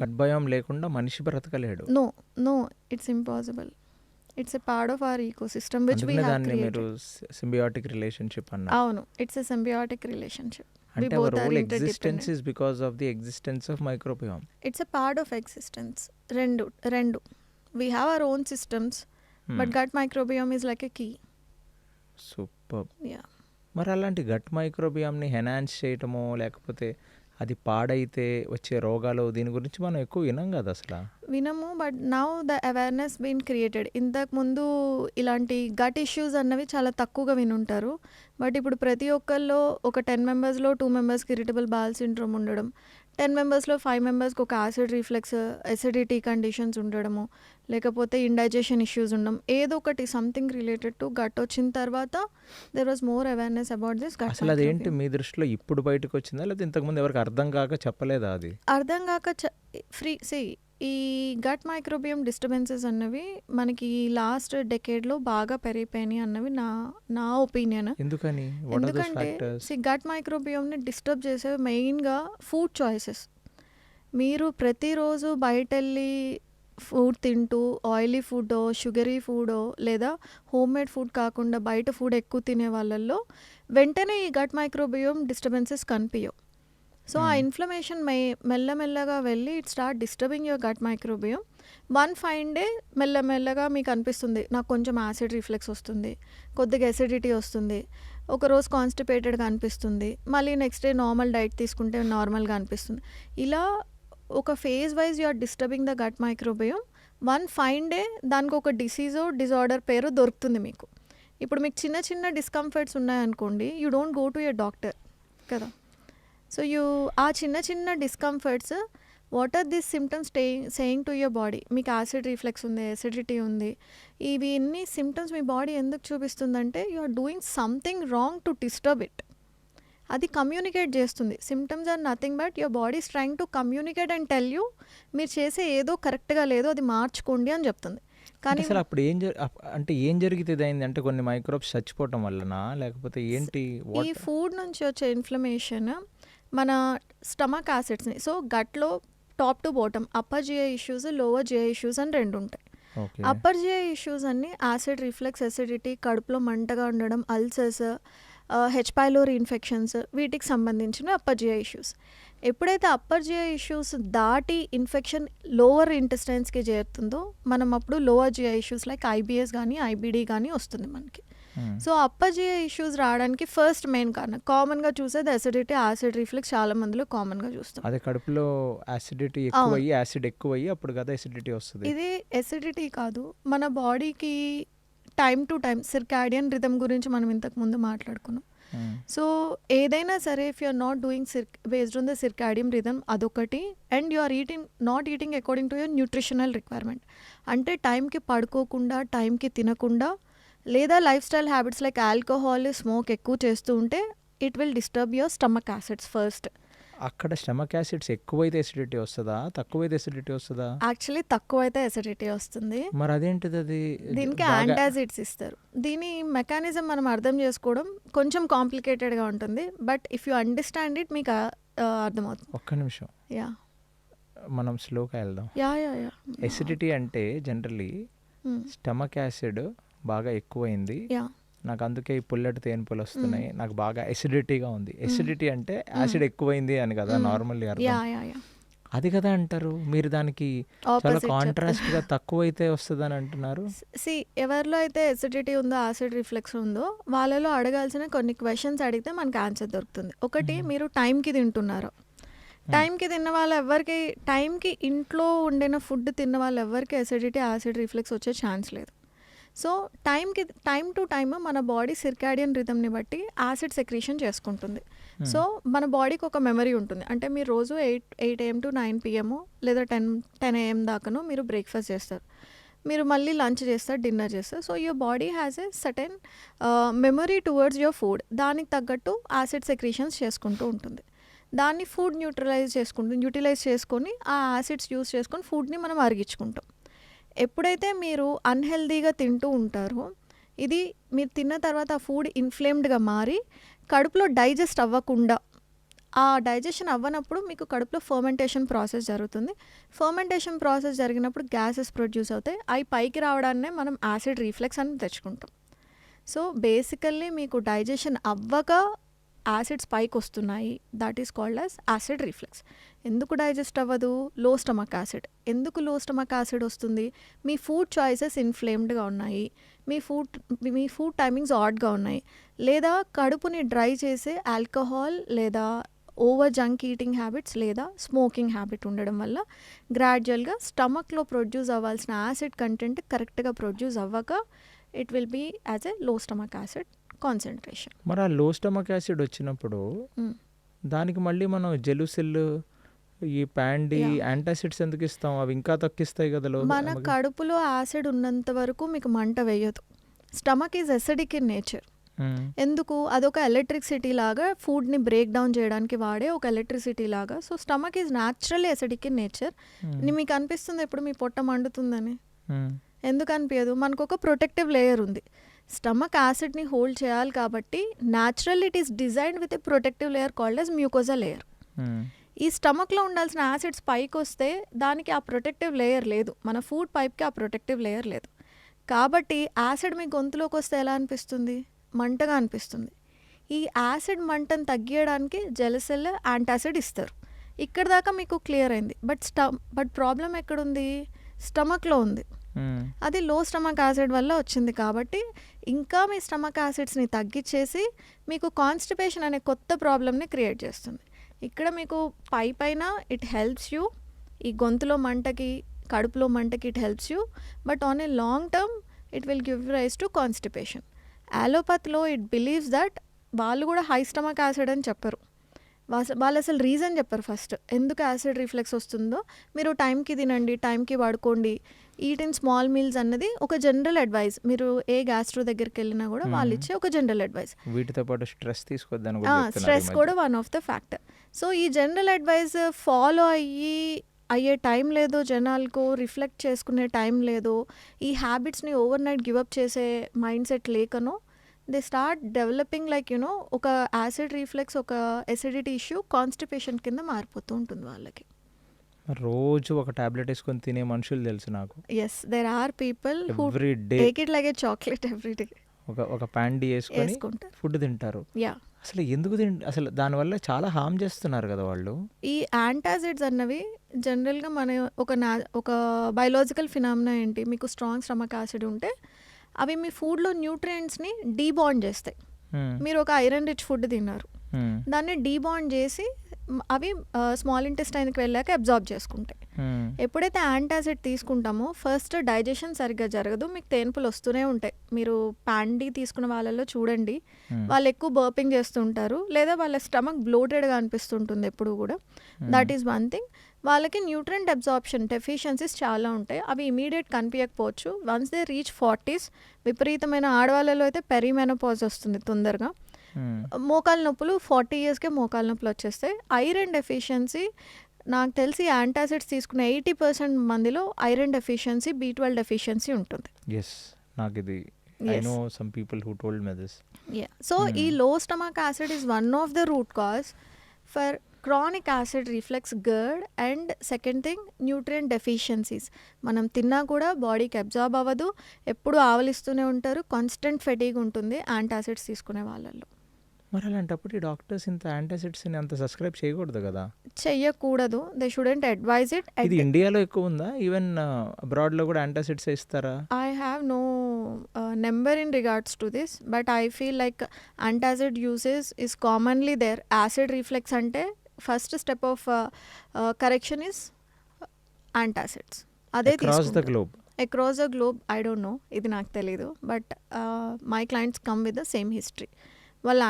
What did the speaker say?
Gut biome లేకుండా మనిషి బ్రతకలేడు. No no it's impossible. It's a part of our ecosystem which we అందుకనే have దాన్ని మీరు క్రియేటెడ్. సింబియాటిక్ రిలేషన్షిప్ అన్నారు. అవును, it's a symbiotic relationship. We అంటే our both are whole existence interdependent. Is because of the existence of microbiome. It's a part of existence. రెండు we have our own systems but gut microbiome is like a key. Super. Ya. మరి అలాంటి gut మైక్రోబియామ్ని enhance చేయటమో లేకపోతే అది పాడైతే వచ్చే రోగాలు దీని గురించి మనం ఎక్కువ వినం కదా అసలు. వినము, but now the awareness been created. ఇంతకుముందు ఇలాంటి గట్ ఇష్యూస్ అన్నవి చాలా తక్కువగా వినుంటారు. బట్ ఇప్పుడు ప్రతి ఒక్కరిలో ఒక 10 మెంబర్స్లో 2 మెంబర్స్కి ఇరిటబుల్ బాల్ సిండ్రోమ్ ఉండడం, 10 మెంబర్స్లో 5 మెంబర్స్కి ఒక యాసిడ్ రిఫ్లెక్స్ ఎసిడిటీ కండిషన్స్ ఉండడము, లేకపోతే ఇండైజెషన్ ఇష్యూస్ ఉండడం, ఏదో ఒకటి సంథింగ్ రిలేటెడ్ టు గట్ వచ్చిన తర్వాత there was more awareness about this gut. అసలు అదేంటి మీ దృష్టిలో ఇప్పుడు బయటకు వచ్చిందా లేకపోతే ఇంతకుముందు ఎవరికి అర్థం కాక చెప్పలేదా అది? అర్థం కాక ఈ గట్ మైక్రోబియం డిస్టర్బెన్సెస్ అన్నవి మనకి లాస్ట్ డెకేడ్లో బాగా పెరిగిపోయినాయి అన్నవి నా ఒపీనియన్. ఎందుకని? ఎందుకంటే గట్ మైక్రోబియంని డిస్టర్బ్ చేసే మెయిన్గా ఫుడ్ చాయిసెస్. మీరు ప్రతిరోజు బయట వెళ్ళి ఫుడ్ తింటూ ఆయిలీ ఫుడో షుగరీ ఫుడో లేదా హోమ్ మేడ్ ఫుడ్ కాకుండా బయట ఫుడ్ ఎక్కువ తినే వాళ్ళల్లో వెంటనే ఈ గట్ మైక్రోబియం డిస్టర్బెన్సెస్ కనిపించవు. సో ఆ ఇన్ఫ్లమేషన్ మెల్లమెల్లగా వెళ్ళి it start disturbing your gut microbiome. One fine day మెల్లమెల్లగా మీకు అనిపిస్తుంది నాకు కొంచెం యాసిడ్ రిఫ్లెక్స్ వస్తుంది, కొద్దిగా ఎసిడిటీ వస్తుంది, ఒకరోజు కాన్స్టిపేటెడ్గా అనిపిస్తుంది, మళ్ళీ నెక్స్ట్ డే నార్మల్ డైట్ తీసుకుంటే నార్మల్గా అనిపిస్తుంది. ఇలా ఒక phase wise you are disturbing the gut microbiome. One fine day దానికి ఒక డిసీజో డిజార్డర్ పేరు దొరుకుతుంది మీకు. ఇప్పుడు మీకు చిన్న చిన్న డిస్కంఫర్ట్స్ ఉన్నాయనుకోండి, you don't go to your doctor కదా. సో ఆ చిన్న చిన్న discomforts what are this symptoms saying to your body? మీకు యాసిడ్ రిఫ్లెక్స్ ఉంది, ఎసిడిటీ ఉంది, ఇవి ఎన్ని సిమ్టమ్స్ మీ బాడీ ఎందుకు చూపిస్తుందంటే you are doing something wrong to disturb it. అది కమ్యూనికేట్ చేస్తుంది. Symptoms are nothing but your body is trying to communicate and tell you మీరు చేసే ఏదో కరెక్ట్గా లేదో అది మార్చుకోండి అని చెప్తుంది. కానీ అసలు అప్పుడు అంటే ఏం జరిగితే అయింది అంటే కొన్ని మైక్రోబ్స్ చచ్చిపోవటం వల్లనా లేకపోతే ఏంటి? ఈ ఫుడ్ నుంచి వచ్చే ఇన్ఫ్లమేషన్ మన స్టమక్ యాసిడ్స్ని, సో గట్లో top to bottom upper GI issues lower GI issues అని రెండు ఉంటాయి. అప్పర్ జిఐ ఇష్యూస్ అన్ని యాసిడ్ రిఫ్లెక్స్, ఎసిడిటీ, కడుపులో మంటగా ఉండడం, అల్సర్స్, హెచ్ పైలోరీ ఇన్ఫెక్షన్స్, వీటికి సంబంధించిన అప్పర్ జిఐ ఇష్యూస్. ఎప్పుడైతే అప్పర్ జిఐ ఇష్యూస్ దాటి ఇన్ఫెక్షన్ లోవర్ ఇంటెస్టైన్స్కి చేరుతుందో మనం అప్పుడు lower GI issues like IBS కానీ ఐబిడి కానీ వస్తుంది మనకి. సో అప్పర్ జిఐ ఇష్యూస్ రావడానికి ఫస్ట్ మెయిన్ కారణం కామన్గా చూసేది ఎసిడిటీ, యాసిడ్ రిఫ్లెక్స్ చాలా మందిలో కామన్గా చూస్తాం. అదే కడుపులో యాసిడిటీ ఎక్కువయ్యి యాసిడ్ ఎక్కువయ్యి అప్పుడు కదా ఎసిడిటీ వస్తుంది. ఇది ఎసిడిటీ కాదు, మన బాడీకి time to time circadian rhythm గురించి మనం ఇంతకు ముందు మాట్లాడుకున్నాం. సో ఏదైనా సరే if you are not doing based on the circadian rhythm అదొకటి, and you are not eating according to your nutritional requirement. అంటే టైంకి పడుకోకుండా టైంకి తినకుండా లేదా lifestyle habits like alcohol, smoke ఎక్కువ చేస్తూ ఉంటే it will disturb your stomach acids first. అక్కడ స్టమక్ యాసిడ్స్ ఎక్కువైతే ఎసిడిటీ వస్తుందా తక్కువైతే ఎసిడిటీ వస్తుందా? యాక్చువల్లీ తక్కువైతే ఎసిడిటీ వస్తుంది. మరి అదేంటిది? అది దీనికి యాంటాసిడ్స్ ఇస్తారు. దీని మెకానిజం మనం అర్థం చేసుకోవడం కొంచెం కాంప్లికేటెడ్గా ఉంటుంది, but if you understand it మీకు అర్థమవుతుంది. ఒక్క నిమిషం, యా మనం స్లోగా వెళ్దాం. యా యా యా ఎసిడిటీ అంటే జనరల్లీ స్టమక్ యాసిడ్ బాగా ఎక్కువైంది, నాకు అందుకే ఈ పుల్లటి తేనుపులు వస్తున్నాయి, నాకు బాగా ఎసిడిటీగా ఉంది. ఎసిడిటీ అంటే యాసిడ్ ఎక్కువైంది అని కదా నార్మల్లీ అర్థం. అది కదా అంటారు మీరు. దానికి చాలా కాంట్రాస్ట్ గా తక్కువైతే వస్తుంది అని అంటున్నారు. ఎవరిలో అయితే ఎసిడిటీ ఉందో, యాసిడ్ రిఫ్లెక్స్ ఉందో వాళ్ళలో అడగాల్సిన కొన్ని క్వశ్చన్స్ అడిగితే మనకి ఆన్సర్ దొరుకుతుంది. ఒకటి, మీరు టైంకి తింటున్నారు. టైంకి తిన్న వాళ్ళు ఎవరికి, టైంకి ఇంట్లో వండిన ఫుడ్ తిన్న వాళ్ళు ఎవరికి ఎసిడిటీ, యాసిడ్ రిఫ్లెక్స్ వచ్చే ఛాన్స్ లేదు. సో టైం టు టైమ్ మన బాడీ సిర్కాడియన్ రిథమ్ని బట్టి యాసిడ్ సెక్రీషన్ చేసుకుంటుంది. సో మన బాడీకి ఒక మెమరీ ఉంటుంది. అంటే మీరు రోజు 8 AM to 9 PM లేదా 10 AM దాకాను మీరు బ్రేక్ఫాస్ట్ చేస్తారు, మీరు మళ్ళీ లంచ్ చేస్తారు, డిన్నర్ చేస్తారు. So your body has a certain memory towards your food. దానికి తగ్గట్టు యాసిడ్ సెక్రీషన్స్ చేసుకుంటూ ఉంటుంది. దాన్ని ఫుడ్ యూటిలైజ్ చేసుకొని ఆ యాసిడ్స్ యూస్ చేసుకొని ఫుడ్ని మనం అరిగించుకుంటాం. ఎప్పుడైతే మీరు అన్హెల్దీగా తింటూ ఉంటారో ఇది మీరు తిన్న తర్వాత ఆ ఫుడ్ ఇన్ఫ్లేమ్డ్గా మారి కడుపులో డైజెస్ట్ అవ్వకుండా ఆ డైజెషన్ అవ్వనప్పుడు మీకు కడుపులో ఫర్మెంటేషన్ ప్రాసెస్ జరుగుతుంది. ఫర్మెంటేషన్ ప్రాసెస్ జరిగినప్పుడు గ్యాసెస్ ప్రొడ్యూస్ అవుతాయి. అవి పైకి రావడాన్నే మనం యాసిడ్ రిఫ్లెక్స్ అని తెచ్చుకుంటాం. సో బేసికల్లీ మీకు డైజెషన్ అవ్వక యాసిడ్స్ పైకి వస్తున్నాయి, that is called as acid reflex. ఎందుకు డైజెస్ట్ అవ్వదు? లో స్టమక్ యాసిడ్. ఎందుకు లో స్టమక్ యాసిడ్ వస్తుంది? మీ ఫుడ్ చాయిసెస్ ఇన్ఫ్లేమ్డ్గా ఉన్నాయి, మీ ఫుడ్ టైమింగ్స్ ఆడ్గా ఉన్నాయి, లేదా కడుపుని డ్రై చేసే ఆల్కహాల్ లేదా ఓవర్ జంక్ ఈటింగ్ హ్యాబిట్స్ లేదా స్మోకింగ్ హ్యాబిట్ ఉండడం వల్ల గ్రాడ్యువల్గా స్టమక్లో ప్రొడ్యూస్ అవ్వాల్సిన యాసిడ్ కంటెంట్ కరెక్ట్గా ప్రొడ్యూస్ అవ్వక it will be as a low stomach acid concentration. మరి ఆ లో స్టమక్ యాసిడ్ వచ్చినప్పుడు దానికి మళ్ళీ మనం జెలుసిల్, ఈ ప్యాండీ, యాంటాసిడ్స్ ఎందుకు ఇస్తాం? అవి ఇంకా తగ్గిస్తాయి కదా. మన కడుపులో యాసిడ్ ఉన్నంత వరకు మీకు మంట వేయదు. Stomach is acidic in nature. ఎందుకు? అదొక ఎలక్ట్రిసిటీ లాగా, ఫుడ్ని బ్రేక్ డౌన్ చేయడానికి వాడే ఒక ఎలక్ట్రిసిటీ లాగా. So stomach is naturally acidic in nature. మీకు అనిపిస్తుంది ఎప్పుడు మీ పొట్ట మండుతుందని? ఎందుకు అనిపించదు? మనకు ఒక ప్రొటెక్టివ్ లేయర్ ఉంది. స్టమక్ యాసిడ్ని హోల్డ్ చేయాలి కాబట్టి natural it is designed with a protective layer called as mucosa layer. ఈ స్టమక్లో ఉండాల్సిన యాసిడ్స్ పైకి వస్తే దానికి ఆ ప్రొటెక్టివ్ లేయర్ లేదు. మన ఫుడ్ పైప్కి ఆ ప్రొటెక్టివ్ లేయర్ లేదు. కాబట్టి యాసిడ్ మీ గొంతులోకి వస్తే ఎలా అనిపిస్తుంది? మంటగా అనిపిస్తుంది. ఈ యాసిడ్ మంటను తగ్గించడానికి జెలసిల్, యాంటాసిడ్ ఇస్తారు. ఇక్కడ దాకా మీకు క్లియర్ అయింది. బట్ ప్రాబ్లం ఎక్కడుంది? స్టమక్లో ఉంది. అది లో స్టమక్ యాసిడ్ వల్ల వచ్చింది. కాబట్టి ఇంకా మీ స్టమక్ యాసిడ్స్ని తగ్గించేసి మీకు కాన్స్టిపేషన్ అనే కొత్త ప్రాబ్లమ్ని క్రియేట్ చేస్తుంది. ఇక్కడ మీకు పైన ఇట్ హెల్ప్స్ యూ, ఈ గొంతులో మంటకి, కడుపులో మంటకి it helps you, but on a long term it will give rise to constipation. అలోపతిలో ఇట్ బిలీవ్స్ దట్ వాళ్ళు కూడా హై స్టమక్ యాసిడ్ అని చెప్పరు. వాళ్ళు అసలు రీజన్ చెప్పరు. ఫస్ట్ ఎందుకు యాసిడ్ రిఫ్లెక్స్ వస్తుందో మీరు టైంకి తినండి, టైంకి వాడుకోండి, ఈట్ ఇన్ స్మాల్ మీల్స్ అన్నది ఒక జనరల్ అడ్వైస్. మీరు ఏ గ్యాస్ట్రో దగ్గరికి వెళ్ళినా కూడా వాళ్ళు ఇచ్చే ఒక జనరల్ అడ్వైస్. వీటితో పాటు స్ట్రెస్ తీసుకోవద్దని, స్ట్రెస్ కూడా one of the factor. So ఈ జనరల్ అడ్వైస్ ఫాలో అయ్యే టైం లేదో, జనాలకు రిఫ్లెక్ట్ చేసుకునే టైం లేదో, ఈ హ్యాబిట్స్ని ఓవర్ నైట్ గివప్ చేసే మైండ్ సెట్ లేకనో they start developing like you know ఒక యాసిడ్ రిఫ్లెక్స్, ఒక ఎసిడిటీ ఇష్యూ, కాన్స్టిపేషన్ కింద మారిపోతూ ఉంటుంది వాళ్ళకి. రోజు ఒక టాబ్లెట్ వేసుకొని తినే మనుషులు తెలుసు నాకు. Yes, there are people who take it like a chocolate every day. ఒక ప్యాండీ వేసుకొని ఫుడ్ తింటారు. అసలు ఎందుకు అసలు దానివల్ల చాలా హామ్ చేస్తున్నారు కదా వాళ్ళు. ఈ యాంటాసిడ్స్ అన్నవి జనరల్గా మన ఒక బయలాజికల్ ఫినామినా ఏంటి? మీకు స్ట్రాంగ్ స్టమక్ యాసిడ్ ఉంటే అవి మీ ఫుడ్లో న్యూట్రియంట్స్ని డీబాండ్ చేస్తాయి. మీరు ఒక ఐరన్ రిచ్ ఫుడ్ తిన్నారు, దాన్ని డీబాండ్ చేసి అవి స్మాల్ ఇంటెస్టైన్కి వెళ్ళాక అబ్జార్బ్ చేసుకుంటాయి. ఎప్పుడైతే యాంటాసిడ్ తీసుకుంటామో ఫస్ట్ డైజెషన్ సరిగ్గా జరగదు, మీకు తేన్పులు వస్తూనే ఉంటాయి. మీరు ప్యాండీ తీసుకున్న వాళ్ళలో చూడండి, వాళ్ళు ఎక్కువ బర్పింగ్ చేస్తుంటారు, లేదా వాళ్ళ స్టమక్ బ్లోటెడ్గా అనిపిస్తుంటుంది ఎప్పుడు కూడా. That is one thing. వాళ్ళకి న్యూట్రియంట్ అబ్జార్ప్షన్ డెఫిషియన్సీస్ చాలా ఉంటాయి. అవి ఇమీడియట్ కనిపించకపోవచ్చు. వన్స్ దే రీచ్ 40s, విపరీతమైన ఆడవాళ్ళలో అయితే పెరిమెనోపాజ్ వస్తుంది తొందరగా. మోకాల నొప్పులు 40 yearsకే మోకాల నొప్పులు వచ్చేస్తాయి. ఐరన్ డెఫిషియన్సీ నాకు తెలిసి యాంటాసిడ్స్ తీసుకున్న 80% మందిలో ఐరన్ డెఫిషియన్సీ, B12 డెఫిషియన్సీ ఉంటుంది. సో ఈ లో stomach acid is one of the root cause for chronic acid reflex, girt, and second thing nutrient deficiencies. మనం తిన్నా కూడా బాడీకి అబ్జార్బ్ అవ్వదు, ఎప్పుడు ఆవలిస్తూనే ఉంటారు, కాన్స్టెంట్ ఫెటీగ్ ఉంటుంది యాంటాసిడ్స్ తీసుకునే వాళ్ళల్లో. మరి అలాంటప్పుడు ఈ డాక్టర్స్ ఇంత యాంటాసిడ్స్ని అంత సబ్స్క్రైబ్ చేయకూడదు కదా? చెయ్యకూడదు. They shouldn't advise it. ఇది ఇండియాలో ఎక్కువ ఉందా? ఈవెన్ అబ్రాడ్లో కూడా యాంటాసిడ్స్ ఇస్తారా? I have no number in regards to this, but I feel like antacid usage is commonly there. Acid reflux అంటే first step of correction is antacids. అదే across the globe I don't know, ఇది నాకు తెలీదు. But my clients come with the same history. వాళ్ళ